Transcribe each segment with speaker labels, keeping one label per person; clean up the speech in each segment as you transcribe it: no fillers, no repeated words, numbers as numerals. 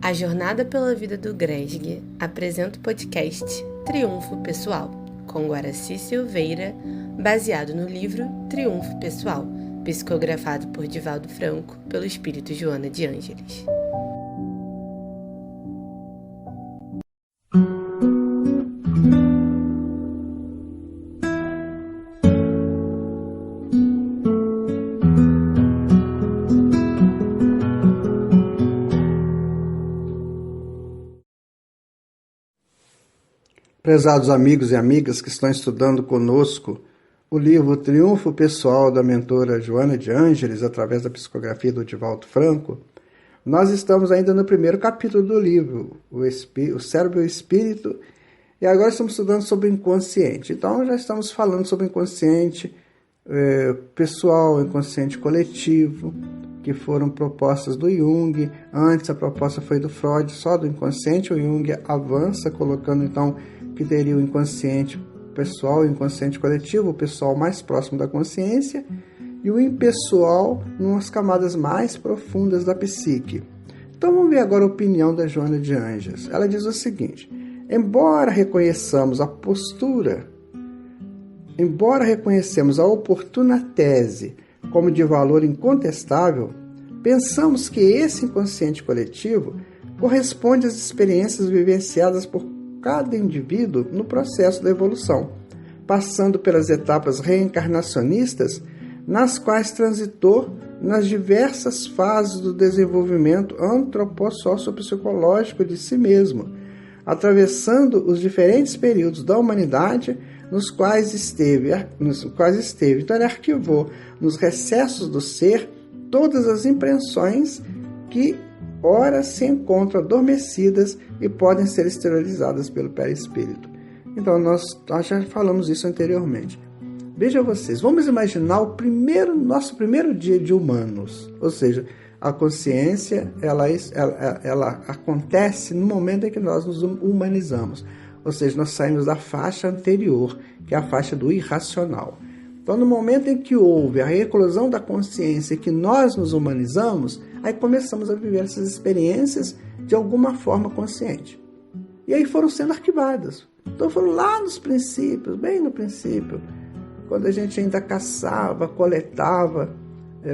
Speaker 1: A Jornada pela Vida do Gresg apresenta o podcast Triunfo Pessoal, com Guaraci Silveira, baseado no livro Triunfo Pessoal, psicografado por Divaldo Franco, pelo espírito Joana de Ângeles.
Speaker 2: Prezados amigos e amigas que estão estudando conosco o livro Triunfo Pessoal da mentora Joana de Ângeles, através da psicografia do Divaldo Franco, nós estamos ainda no primeiro capítulo do livro, o cérebro e o espírito, e agora estamos estudando sobre o inconsciente. Então já estamos falando sobre o inconsciente pessoal, o inconsciente coletivo, que foram propostas do Jung. Antes a proposta foi do Freud, só do inconsciente. O Jung avança, colocando então que teria o inconsciente pessoal e o inconsciente coletivo, o pessoal mais próximo da consciência, e o impessoal nas camadas mais profundas da psique. Então vamos ver agora a opinião da Joana de Ângeles. Ela diz o seguinte: embora reconheçamos a oportuna tese como de valor incontestável, pensamos que esse inconsciente coletivo corresponde às experiências vivenciadas por cada indivíduo no processo da evolução, passando pelas etapas reencarnacionistas nas quais transitou nas diversas fases do desenvolvimento antropossociopsicológico de si mesmo, atravessando os diferentes períodos da humanidade nos quais esteve. Então ele arquivou nos recessos do ser todas as impressões que ora se encontram adormecidas e podem ser exteriorizadas pelo perispírito. Então nós já falamos isso anteriormente. Vejam vocês, vamos imaginar nosso primeiro dia de humanos, ou seja, a consciência ela acontece no momento em que nós nos humanizamos, ou seja, nós saímos da faixa anterior, que é a faixa do irracional. Então, no momento em que houve a eclosão da consciência, que nós nos humanizamos, aí começamos a viver essas experiências de alguma forma consciente. E aí foram sendo arquivadas. Então foram lá nos princípios, bem no princípio, quando a gente ainda caçava, coletava,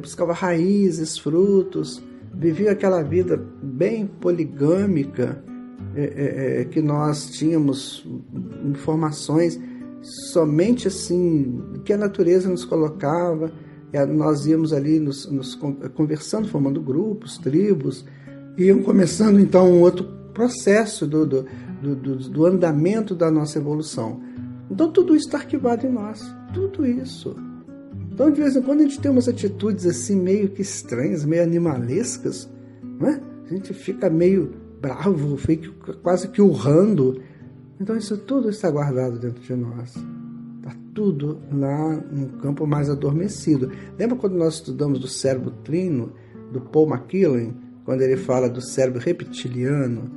Speaker 2: buscava raízes, frutos, vivia aquela vida bem poligâmica, que nós tínhamos informações somente assim que a natureza nos colocava. Nós íamos ali nos conversando, formando grupos, tribos, iam começando então um outro processo do andamento da nossa evolução. Então tudo isso está arquivado em nós, tudo isso. Então de vez em quando a gente tem umas atitudes assim meio que estranhas, meio animalescas, não é? A gente fica meio bravo, fica quase que urrando. Então isso tudo está guardado dentro de nós. Está tudo lá no campo mais adormecido. Lembra quando nós estudamos do cérebro trino, do Paul MacLean, quando ele fala do cérebro reptiliano,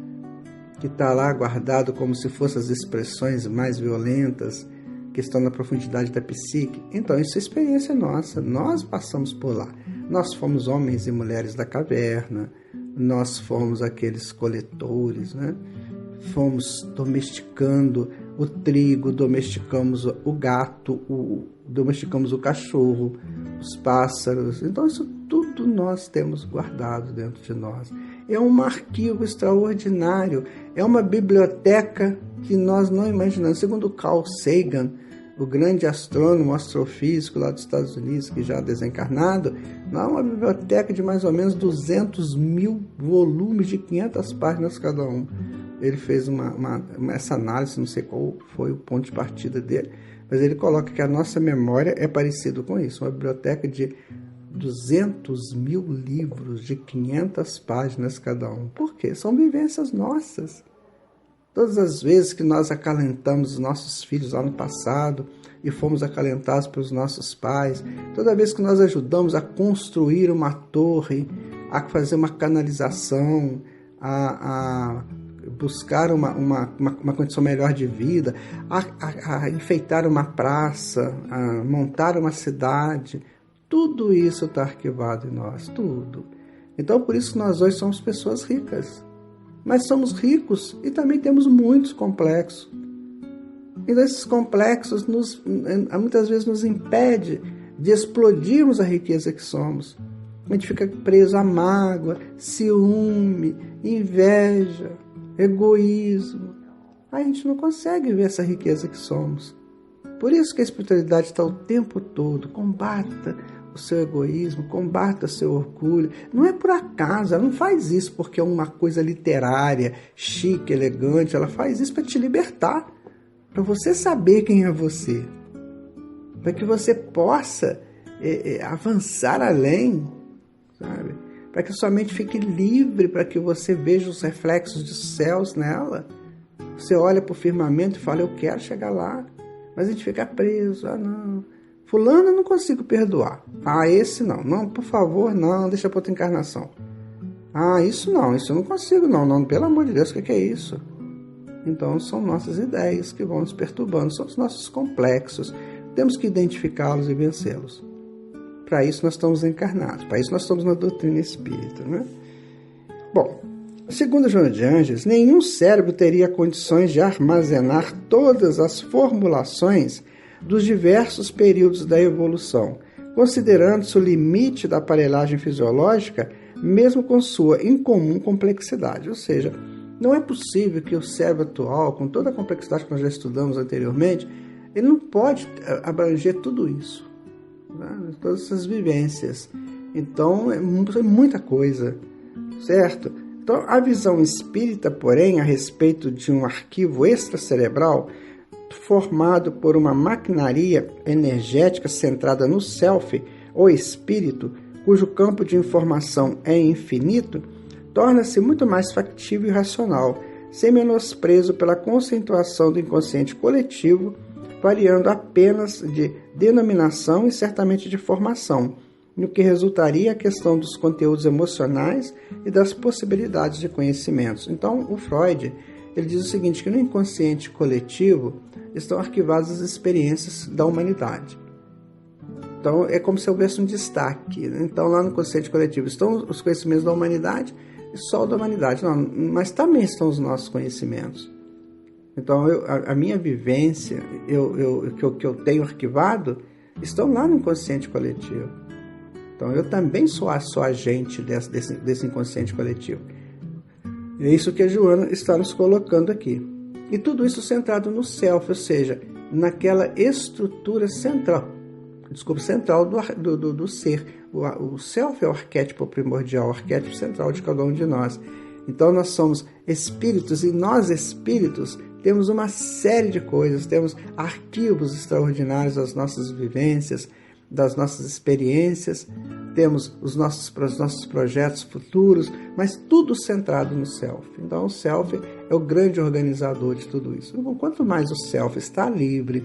Speaker 2: que está lá guardado como se fossem as expressões mais violentas, que estão na profundidade da psique? Então isso é experiência nossa, nós passamos por lá. Nós fomos homens e mulheres da caverna, nós fomos aqueles coletores, né? Fomos domesticando o trigo, domesticamos o gato, domesticamos o cachorro, os pássaros. Então isso tudo nós temos guardado dentro de nós. É um arquivo extraordinário, é uma biblioteca que nós não imaginamos. Segundo Carl Sagan, o grande astrônomo, astrofísico lá dos Estados Unidos, que já desencarnado, não é uma biblioteca de mais ou menos 200 mil volumes de 500 páginas cada um. Ele fez essa análise, não sei qual foi o ponto de partida dele, mas ele coloca que a nossa memória é parecida com isso, uma biblioteca de 200 mil livros de 500 páginas cada um. Por quê? São vivências nossas. Todas as vezes que nós acalentamos os nossos filhos lá no passado e fomos acalentados pelos nossos pais, toda vez que nós ajudamos a construir uma torre, a fazer uma canalização, a buscar uma condição melhor de vida, a enfeitar uma praça, a montar uma cidade, tudo isso está arquivado em nós, tudo. Então, por isso que nós hoje somos pessoas ricas. mas somos ricos e também temos muitos complexos. E esses complexos muitas vezes nos impedem de explodirmos a riqueza que somos. A gente fica preso à mágoa, ciúme, inveja, egoísmo. A gente não consegue ver essa riqueza que somos. Por isso que a espiritualidade está o tempo todo. Combata o seu egoísmo, combata o seu orgulho. Não é por acaso, ela não faz isso porque é uma coisa literária, chique, elegante. Ela faz isso para te libertar, para você saber quem é você, para que você possa avançar além, sabe? Para que sua mente fique livre, para que você veja os reflexos dos céus nela. Você olha para o firmamento e fala, eu quero chegar lá. Mas a gente fica preso. Ah, não. Fulano eu não consigo perdoar. Ah, esse não. Não, por favor, não. Deixa para outra encarnação. Ah, isso não. Isso eu não consigo, não. Não, pelo amor de Deus, o que é isso? Então, são nossas ideias que vão nos perturbando. São os nossos complexos. Temos que identificá-los e vencê-los. Para isso nós estamos encarnados. Para isso nós estamos na doutrina espírita, né? Bom, segundo Joana de Ângeles, nenhum cérebro teria condições de armazenar todas as formulações dos diversos períodos da evolução, considerando-se o limite da aparelhagem fisiológica, mesmo com sua incomum complexidade. Ou seja, não é possível que o cérebro atual, com toda a complexidade que nós já estudamos anteriormente, ele não pode abranger tudo isso, né? Todas essas vivências. Então, é muita coisa, certo? Então, a visão espírita, porém, a respeito de um arquivo extracerebral formado por uma maquinaria energética centrada no self, ou espírito, cujo campo de informação é infinito, torna-se muito mais factível e racional, sem menosprezo pela conceituação do inconsciente coletivo, variando apenas de denominação e certamente de formação, no que resultaria a questão dos conteúdos emocionais e das possibilidades de conhecimentos. Então, o Freud, ele diz o seguinte, que no inconsciente coletivo estão arquivadas as experiências da humanidade. Então, é como se houvesse um destaque. Então, lá no inconsciente coletivo estão os conhecimentos da humanidade e só da humanidade. Não, mas também estão os nossos conhecimentos. Então, a minha vivência, que eu tenho arquivado, estão lá no inconsciente coletivo. Então, eu também sou agente desse inconsciente coletivo. É isso que a Joana está nos colocando aqui. E tudo isso centrado no self, ou seja, naquela estrutura central. Central do ser. O self é o arquétipo primordial, o arquétipo central de cada um de nós. Então, nós somos espíritos e nós, espíritos, temos uma série de coisas, temos arquivos extraordinários das nossas vivências, das nossas experiências, temos os nossos projetos futuros, mas tudo centrado no self. Então, o self é o grande organizador de tudo isso. Então, quanto mais o self está livre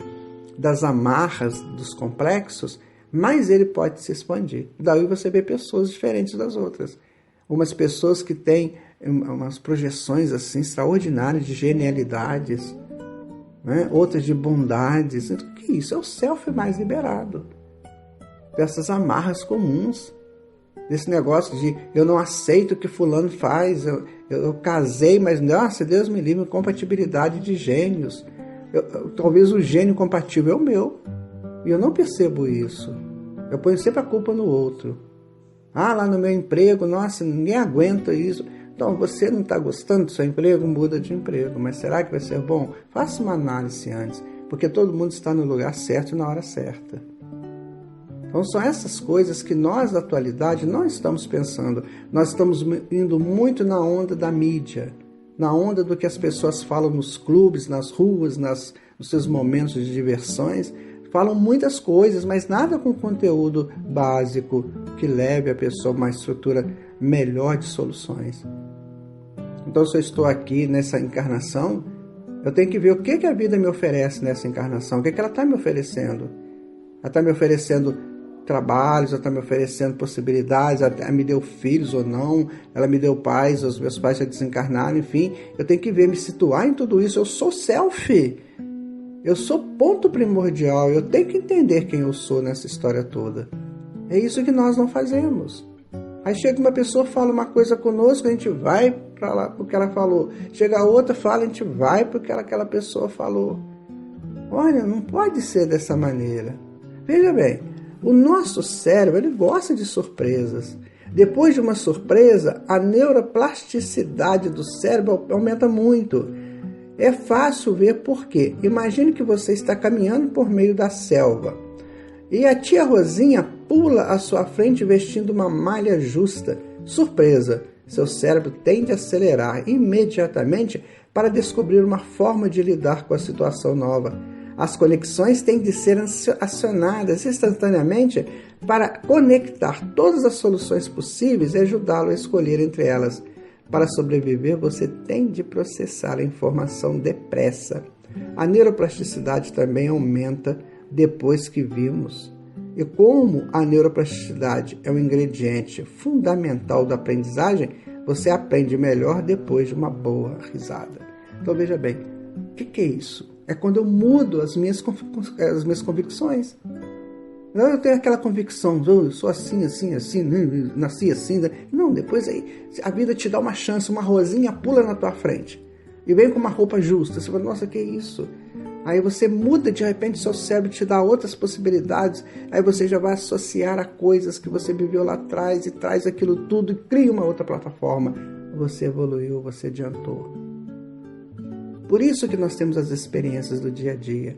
Speaker 2: das amarras dos complexos, mais ele pode se expandir. Daí você vê pessoas diferentes das outras. Umas pessoas que têm umas projeções assim extraordinárias de genialidades, né? Outras de bondades. Então, o que é isso? É o self mais liberado dessas amarras comuns, desse negócio de eu não aceito o que fulano faz, eu casei, mas nossa, Deus me livre, compatibilidade de gênios. Talvez o gênio compatível é o meu, e eu não percebo isso. Eu ponho sempre a culpa no outro. Ah, lá no meu emprego, nossa, ninguém aguenta isso. Então, você não está gostando do seu emprego, muda de emprego. Mas será que vai ser bom? Faça uma análise antes, porque todo mundo está no lugar certo e na hora certa. Então, são essas coisas que nós, da atualidade, não estamos pensando. Nós estamos indo muito na onda da mídia, na onda do que as pessoas falam nos clubes, nas ruas, nos seus momentos de diversões. Falam muitas coisas, mas nada com conteúdo básico que leve a pessoa a uma estrutura melhor de soluções. Então, se eu estou aqui nessa encarnação, eu tenho que ver o que a vida me oferece nessa encarnação, o que ela está me oferecendo. Ela está me oferecendo trabalhos, ela está me oferecendo possibilidades, ela me deu filhos ou não, ela me deu pais, os meus pais já desencarnaram, enfim, eu tenho que ver, me situar em tudo isso. Eu sou self, eu sou ponto primordial, eu tenho que entender quem eu sou nessa história toda. É isso que nós não fazemos. Aí chega uma pessoa, fala uma coisa conosco, a gente vai para lá porque ela falou. Chega a outra, fala, a gente vai porque aquela pessoa falou. Olha, não pode ser dessa maneira. Veja bem, o nosso cérebro, ele gosta de surpresas. Depois de uma surpresa, a neuroplasticidade do cérebro aumenta muito. É fácil ver por quê. Imagine que você está caminhando por meio da selva e a tia Rosinha pula à sua frente vestindo uma malha justa. Surpresa! Seu cérebro tende a acelerar imediatamente para descobrir uma forma de lidar com a situação nova. As conexões têm de ser acionadas instantaneamente para conectar todas as soluções possíveis e ajudá-lo a escolher entre elas. Para sobreviver, você tem de processar a informação depressa. A neuroplasticidade também aumenta depois que vimos. E como a neuroplasticidade é um ingrediente fundamental da aprendizagem, você aprende melhor depois de uma boa risada. Então veja bem, o que é isso? É quando eu mudo as minhas convicções. Eu tenho aquela convicção, eu sou assim, nasci assim. Não, depois aí a vida te dá uma chance, uma rosinha pula na tua frente e vem com uma roupa justa. Você fala, nossa, que isso? Aí você muda, de repente seu cérebro te dá outras possibilidades, aí você já vai associar a coisas que você viveu lá atrás e traz aquilo tudo e cria uma outra plataforma. Você evoluiu, você adiantou. Por isso que nós temos as experiências do dia a dia.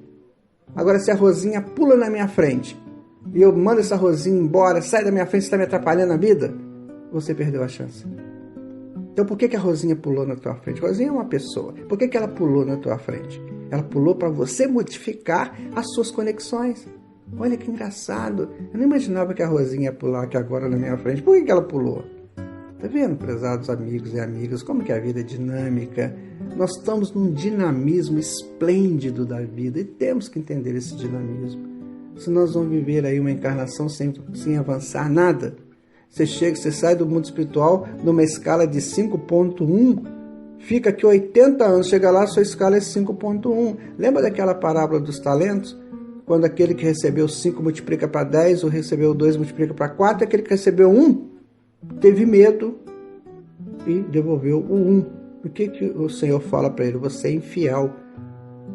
Speaker 2: Agora, se a Rosinha pula na minha frente e eu mando essa Rosinha embora, sai da minha frente, você está me atrapalhando a vida, você perdeu a chance. Então, por que a Rosinha pulou na tua frente? A Rosinha é uma pessoa. Por que ela pulou na tua frente? Ela pulou para você modificar as suas conexões. Olha que engraçado. Eu não imaginava que a Rosinha ia pular aqui agora na minha frente. Por que ela pulou? Tá vendo, prezados amigos e amigas, como que a vida é dinâmica? Nós estamos num dinamismo esplêndido da vida e temos que entender esse dinamismo. Se nós vamos viver aí uma encarnação sem avançar nada, você sai do mundo espiritual numa escala de 5.1, fica aqui 80 anos, chega lá, sua escala é 5.1. Lembra daquela parábola dos talentos? Quando aquele que recebeu 5 multiplica para 10, ou recebeu 2 multiplica para 4, aquele que recebeu 1 teve medo e devolveu o 1. O que o Senhor fala para ele? Você é infiel,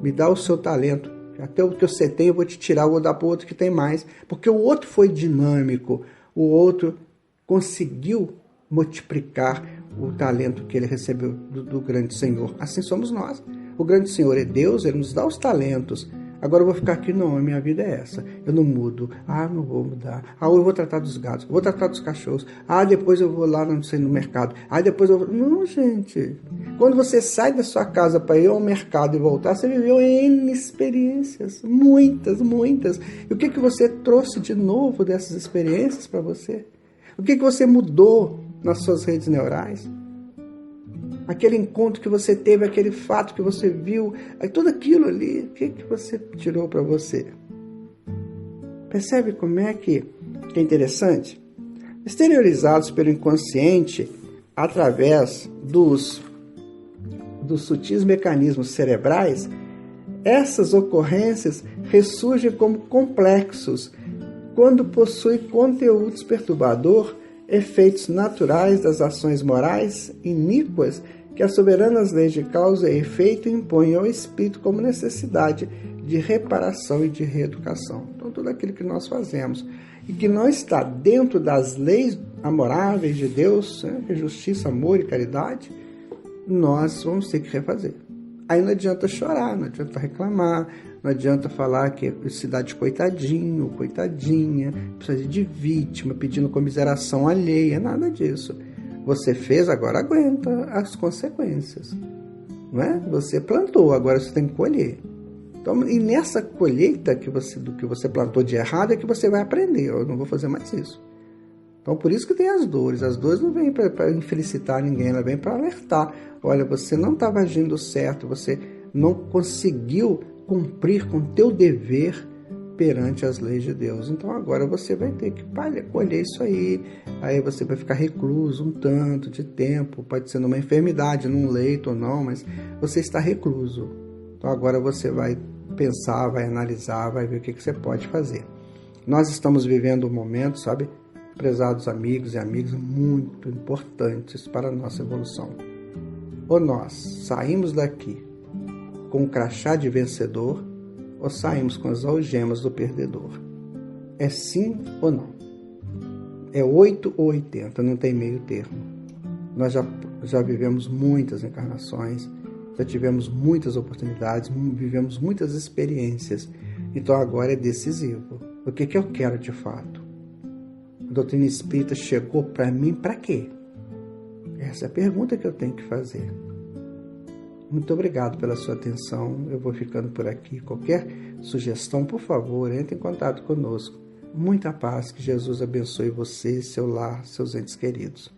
Speaker 2: me dá o seu talento. Até o que você tem eu vou te tirar, eu vou dar para o outro que tem mais. Porque o outro foi dinâmico, o outro conseguiu multiplicar o talento que ele recebeu do grande Senhor. Assim somos nós. O grande Senhor é Deus, Ele nos dá os talentos. Agora eu vou ficar aqui, não, a minha vida é essa. Eu não mudo. Não vou mudar. Eu vou tratar dos gatos, eu vou tratar dos cachorros. Depois eu vou lá, não sei, no mercado. Depois eu vou... Não, gente. Quando você sai da sua casa para ir ao mercado e voltar, você viveu N experiências. Muitas. E o que você trouxe de novo dessas experiências para você? O que você mudou nas suas redes neurais? Aquele encontro que você teve, aquele fato que você viu, tudo aquilo ali, o que você tirou para você? Percebe como é que é interessante? Exteriorizados pelo inconsciente, através dos sutis mecanismos cerebrais, essas ocorrências ressurgem como complexos, quando possui conteúdos perturbador, efeitos naturais das ações morais iníquas que as soberanas leis de causa e efeito impõem ao espírito como necessidade de reparação e de reeducação. Então, tudo aquilo que nós fazemos e que não está dentro das leis amoráveis de Deus, que é justiça, amor e caridade, nós vamos ter que refazer. Aí não adianta chorar, não adianta reclamar, não adianta falar que se dá de coitadinho, coitadinha, precisa de vítima, pedindo comiseração alheia, nada disso. Você fez, agora aguenta as consequências. Não é? Você plantou, agora você tem que colher. Então, e nessa colheita do que você plantou de errado é que você vai aprender. Eu não vou fazer mais isso. Então, por isso que tem as dores. As dores não vêm para infelicitar ninguém, ela vem para alertar. Olha, você não estava agindo certo, você não conseguiu cumprir com o teu dever perante as leis de Deus. Então agora você vai ter que colher isso aí você vai ficar recluso um tanto de tempo, pode ser numa enfermidade, num leito ou não, mas você está recluso. Então agora você vai pensar, vai analisar, vai ver o que você pode fazer. Nós estamos vivendo um momento, sabe, prezados amigos e amigas, muito importantes para a nossa evolução. Ou nós saímos daqui com o crachá de vencedor, ou saímos com as algemas do perdedor. É sim ou não. É 8 ou 80, não tem meio termo. Nós já vivemos muitas encarnações, já tivemos muitas oportunidades, vivemos muitas experiências. Então agora é decisivo. O que eu quero de fato? A doutrina espírita chegou para mim para quê? Essa é a pergunta que eu tenho que fazer. Muito obrigado pela sua atenção. Eu vou ficando por aqui. Qualquer sugestão, por favor, entre em contato conosco. Muita paz, que Jesus abençoe você, seu lar, seus entes queridos.